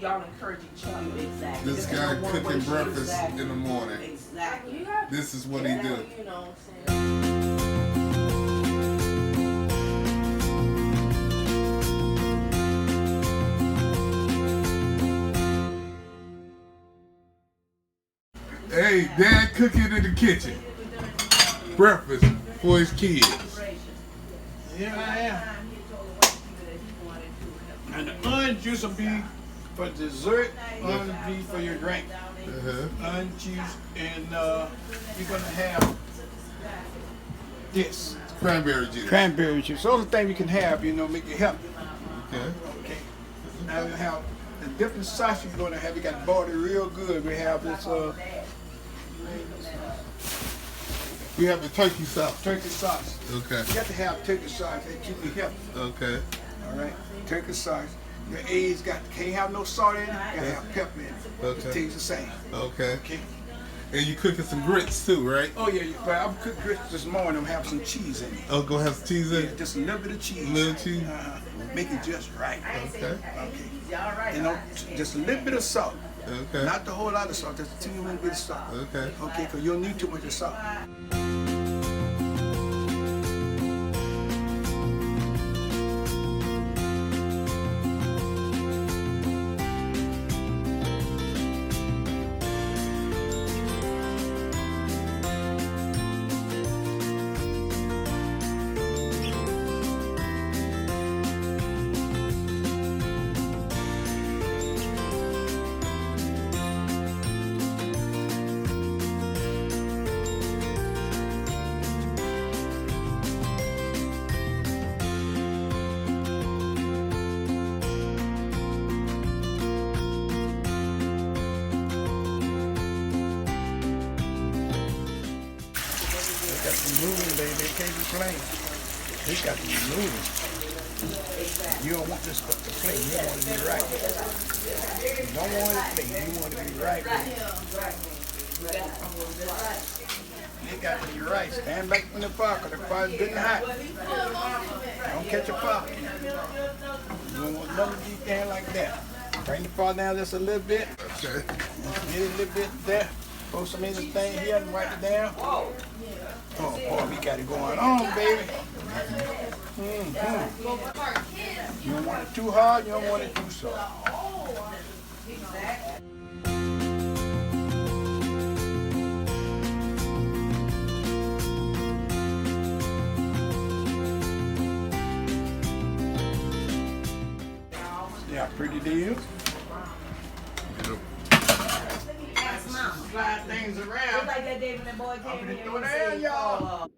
y'all encourage each other. Exactly. This guy cooking breakfast in the morning. Exactly. This is what he do. You know what I'm saying? Hey, Dad cooking in the kitchen. Breakfast for his kids. Here I am. And the orange juice will be for dessert, orange will be for your drink. Orange juice, and you're gonna have this. Cranberry juice. Cranberry juice. Those are things you can have, you know, make you healthy. Okay. Okay. Now we have the different sauce you're gonna have. You got bought it real good. We have this We have the turkey sauce. turkey sauce. Okay. You got to have turkey sauce to keep you healthy. Okay. All right, turkey sauce. Your eggs can't have no salt in it. Gotta have pepper in it. Okay. It tastes the same. Okay. Okay. And you cooking some grits too, right? Oh yeah, but I'm cooking grits this morning. I'm having some cheese in it. Oh, go have some cheese in it? Just a little bit of cheese. Little cheese? Make it just right. Okay. Okay. You know, just a little bit of salt. Okay. Not the whole lot of salt. Just a teeny little bit of salt. Okay. Okay, because you don't need too much of salt. Got to be moving, baby. They can't be playing. They got to be moving. You don't want this stuff to play. You want it to be right. You don't want it to play. You want it to be right. They got to be right. Stand back from the fire because the fire's getting hot. Don't catch a fire. You don't want nothing to be down like that. Bring the fire down just a little bit. Okay. Get it a little bit there. Throw some in this thing here and wipe it down. Oh boy, we got it going on, baby. You don't want it too hard, you don't want it too soft. See how pretty they is? Slide things around. Like that day when that boy came I'm gonna here. throw it down, y'all.